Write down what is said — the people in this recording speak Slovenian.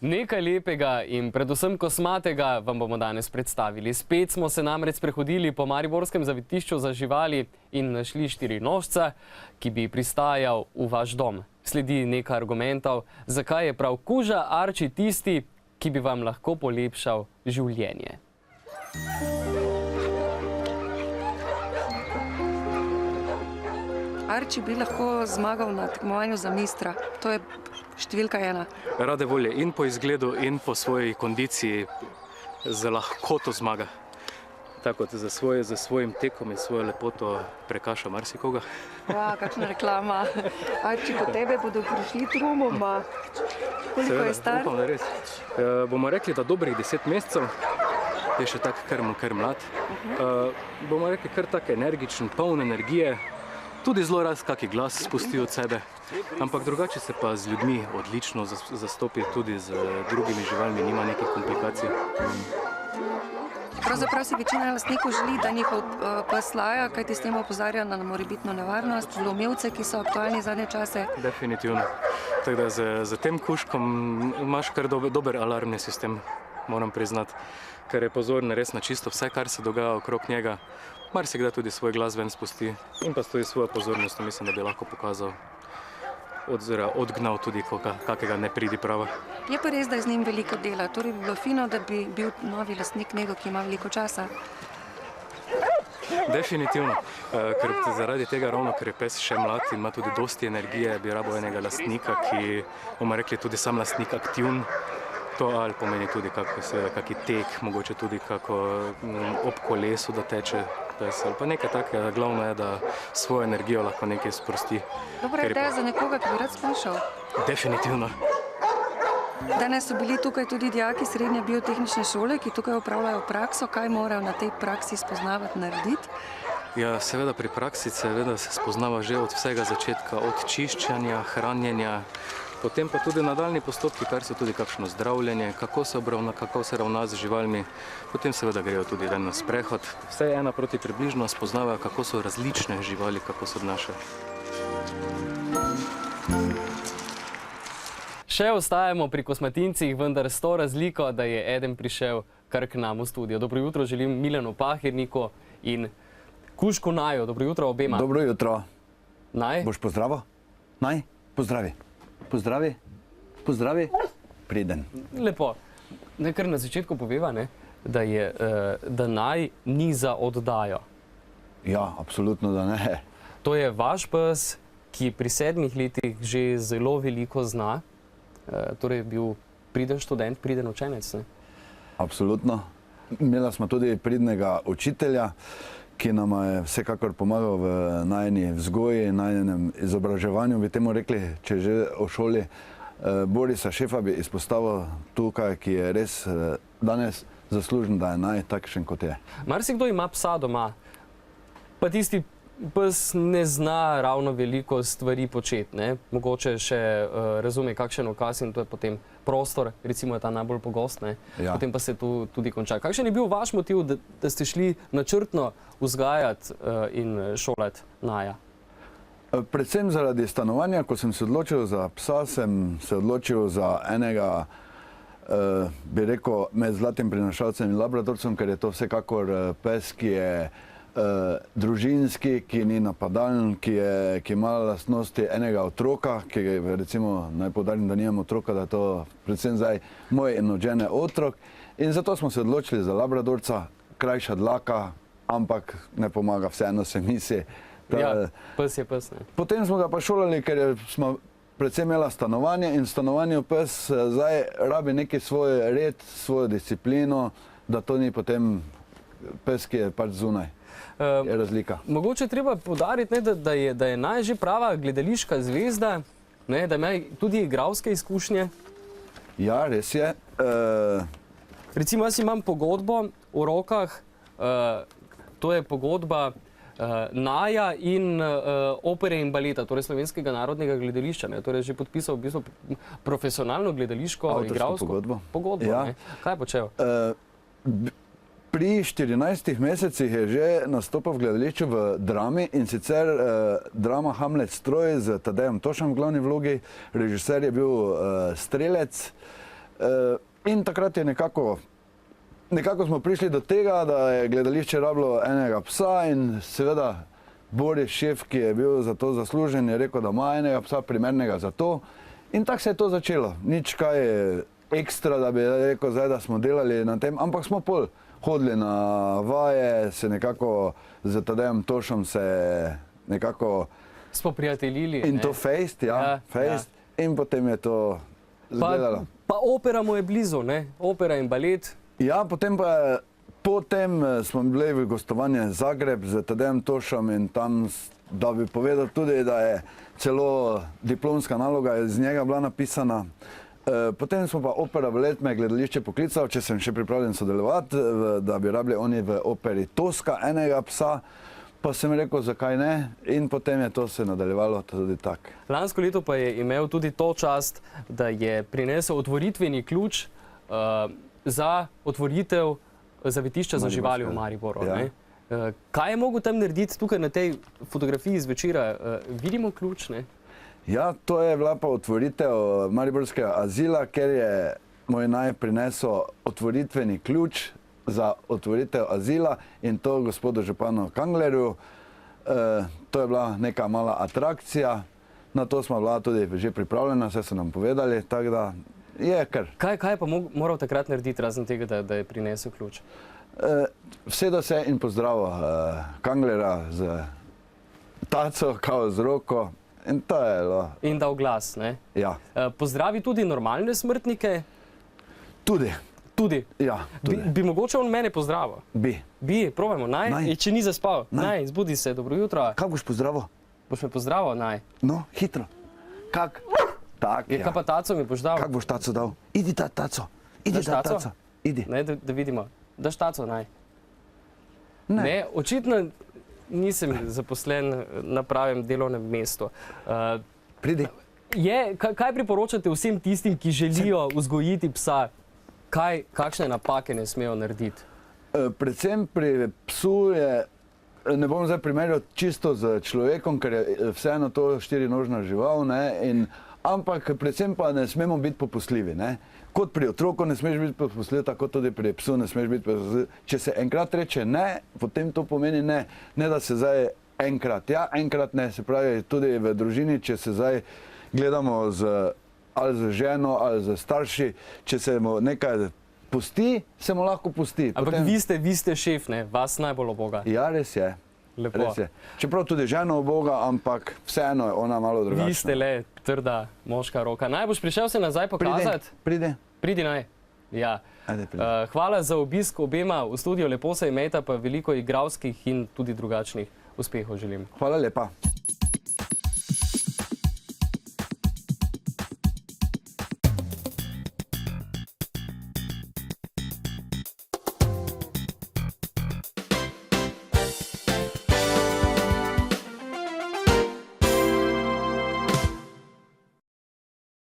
Nekaj lepega in predvsem kosmatega vam bomo danes predstavili. Spet smo se namreč sprehodili po mariborskem zavetišču za živali in našli štirinožca, ki bi pristajal v vaš dom. Sledi nekaj argumentov, zakaj je prav kuža Arči tisti, ki bi vam lahko polepšal življenje. Arči bi lahko zmagal na tekmovanju za mistra. To je številka 1. Rade volje in po izgledu in po svoji kondiciji za lahkoto zmaga. Tako za svojim tekom in svojo lepoto prekaša marsikoga. Kakšna reklama. Arči, po tebe bodo prišli trumoma. Koliko je star? Upam, da res. Bomo rekli, da dobrih 10 mesecev. Je še tak kar mlad. Bomo rekli, kar tak energičen, poln energije. Tudi zelo raz kaki glas spusti od sebe, ampak drugače se pa z ljudmi odlično zastopi, tudi z drugimi živalmi, nima nekih komplikacij. Pravzaprav si večina lastnikov želi, da njihov pes laja, kajti s tem opozarja na morebitno nevarnost, vlomilce, ki so aktualni zadnje čase. Definitivno. Tako da z tem kužkom imaš kar dober alarmni sistem, moram priznati, ker je pozoren res na čisto vse, kar se dogaja okrog njega. Marsikdaj tudi svoj glas ven spusti in pa stoji svojo pozornost, mislim, da bi lahko pokazal, odgnal tudi kakega nepridiprava. Je pa res, da je z njim veliko dela, torej bi bilo fino, da bi bil novi lastnik nekdo, ki ima veliko časa. Definitivno, ker zaradi tega ravno, ker je pes še mlad in ima tudi dosti energije, bi rabo enega lastnika, ki, bomo rekli, tudi sam lastnik aktivn. To ali pomeni tudi kaki tek, mogoče tudi kako ob kolesu, da teče pes ali pa nekaj takega. Glavno je, da svojo energijo lahko nekaj sprosti. Dobra ideja za nekoga, ki bi rad slišal. Definitivno. Danes so bili tukaj tudi dijaki srednje biotehnične šole, ki tukaj opravljajo prakso. Kaj morajo na tej praksi spoznavati, narediti? Ja, seveda pri praksi seveda se spoznava že od vsega začetka, od čiščenja, hranjenja, potem pa tudi nadaljni postopki, kar so tudi kakšno zdravljenje, kako se ravna z živalmi, potem seveda grejo tudi ven na sprehod. Vse ena proti približno spoznavajo, kako so različne živali, kako se obnašajo. Še ostajamo pri kosmatincih, vendar s to razliko, da je eden prišel kar k nam v studio. Dobro jutro želim Milanu Pahirniku in kužku Naju. Dobro jutro obema. Dobro jutro. Naj? Boš pozdravo? Naj, pozdravi. Pozdravi, pozdravi, priden. Lepo. Nekaj na začetku poveva, da Naj ni za oddajo. Ja, absolutno, da ne. To je vaš pes, ki pri 7 letih že zelo veliko zna. Torej je bil priden študent, priden učenec, ne? Absolutno. Imela smo tudi pridnega učitelja, ki nam je vsekakor pomagal v najni vzgoji, najnem izobraževanju, bi temu rekli, če že o šoli. Borisa Šefa bi izpostavil tukaj, ki je res danes zaslužen, da je Naj takšen, kot je. Marsikdo ima psa doma, pa tisti pes ne zna ravno veliko stvari početi, ne? Mogoče še razume kakšen ukaz in to je potem prostor, recimo je ta najbolj pogost, ne? Ja. Potem pa se tu tudi konča. Kakšen je bil vaš motiv, da ste šli načrtno vzgajati in šolati Naja? Predvsem zaradi stanovanja, ko sem se odločil za psa, sem se odločil za enega, bi rekel, med zlatim prinašalcem in labradorcem, ker je to vsekakor pes, ki je družinski, ki ni napadalen, ki ima lastnosti enega otroka, ki recimo, naj poudarim, da nimam otroka, da je to predvsem zdaj moj in od žene otrok. In zato smo se odločili za labradorca, krajša dlaka, ampak ne pomaga, vseeno se misli. Ja, pes je pes, ne? Potem smo ga pa šolali, ker smo predvsem imela stanovanje in v stanovanju pes zdaj rabi neki svoj red, svojo disciplino, da to ni potem pes, ki je pač zunaj. Je razlika. Mogoče treba poudariti, da je Naj že prava gledališka zvezda, da ima tudi igralske izkušnje. Ja, res je. Recimo, jaz imam pogodbo v rokah, to je pogodba Naja in opere in baleta, torej Slovenskega narodnega gledališča. Torej že podpisal v bistvu profesionalno gledališko igralsko pogodbo. Ja. Kaj je počel? Pri 14 mesecih je že nastopil v gledališču v drami in sicer drama Hamlet stroj z Tadejem Tošem v glavni vlogi. Režiser je bil Strelec. In takrat je nekako smo prišli do tega, da je gledališče rabilo enega psa in seveda Boris, šef, ki je bil za to zaslužen, je rekel, da ima enega psa primernega za to. In tako se je to začelo. Nič kaj ekstra, da bi rekel zdaj, da smo delali na tem, ampak smo pol hodili na vaje, se nekako z Tadejem Tošom se nekako Spoprijateljili. in to fejst, ja, fejst. In potem je to izgledalo. Pa opera mu je blizu, ne? Opera in balet. Ja, potem smo bili v gostovanje Zagreb z Tadejem Tošom in tam, da bi povedal tudi, da je celo diplomska naloga iz njega bila napisana. Potem smo pa opera Balet me gledališče poklical, če sem še pripravljen sodelovati, da bi rabili oni v operi Toska enega psa. Pa sem rekel, zakaj ne, in potem je to se nadaljevalo tudi tako. Lansko leto pa je imel tudi to čast, da je prinesel otvoritveni ključ za otvoritev zavetišča za živali v Mariboru. Ja. Kaj je mogel tam narediti tukaj na tej fotografiji z večera? Vidimo ključ, ne? Ja, to je bila pa otvoritev mariborskega azila, ker je moj naj prinesel otvoritveni ključ za otvoritev azila in to gospodu županu Kanglerju. To je bila neka mala atrakcija, na to smo bila tudi že pripravljena, vse so nam povedali, tako da je kar. Kaj je pa moral takrat narediti, razen tega, da je prinesel ključ? Vsedo se in pozdravil Kanglerja z taco, kao z roko in to je bilo. In dal glas, ne? Ja. Pozdravi tudi normalne smrtnike? Tudi. Tudi? Ja, tudi. Bi mogoče on mene pozdravil? Bi, probajmo, naj. Če ni zaspal, naj, zbudi se, dobro jutro. Kako boš pozdravil? Boš me pozdravil, naj. No, hitro. Kak? Tak, ja. Kaj pa taco mi boš dal? Kak boš taco dal? Idi ta taco. Idi ta taco. Idi. Ne, da vidimo. Daš taco, naj. Ne. Očitno nisem zaposlen na pravem delovnem mestu. Pridi. Kaj priporočate vsem tistim, ki želijo vzgojiti psa? Kakšne napake ne smejo narediti? Predvsem pri psu je, ne bom zdaj primerjal čisto z človekom, ker je vseeno to štirinožna žival, ampak predvsem pa ne smemo biti popustljivi. Kot pri otroku ne smeš biti popustljiv, tako tudi pri psu ne smeš biti popustljiv. Če se enkrat reče ne, potem to pomeni ne. Ne da se zdaj enkrat ja, enkrat ne. Se pravi, tudi v družini, če se zdaj gledamo ali z ženo, ali z starši, če se mu nekaj pusti, se mu lahko pusti. Ampak vi ste šef, ne? Vas najbolj oboga. Ja, res je. Lepo. Res je. Čeprav tudi ženo oboga, ampak vseeno je ona malo drugačna. Vi ste le trda moška roka. Naj boš prišel se nazaj pokazati? Pridi naj. Ja. Ajde, pridi. Hvala za obisk obema v studiu, lepo se imejte, pa veliko igralskih in tudi drugačnih uspehov želim. Hvala lepa.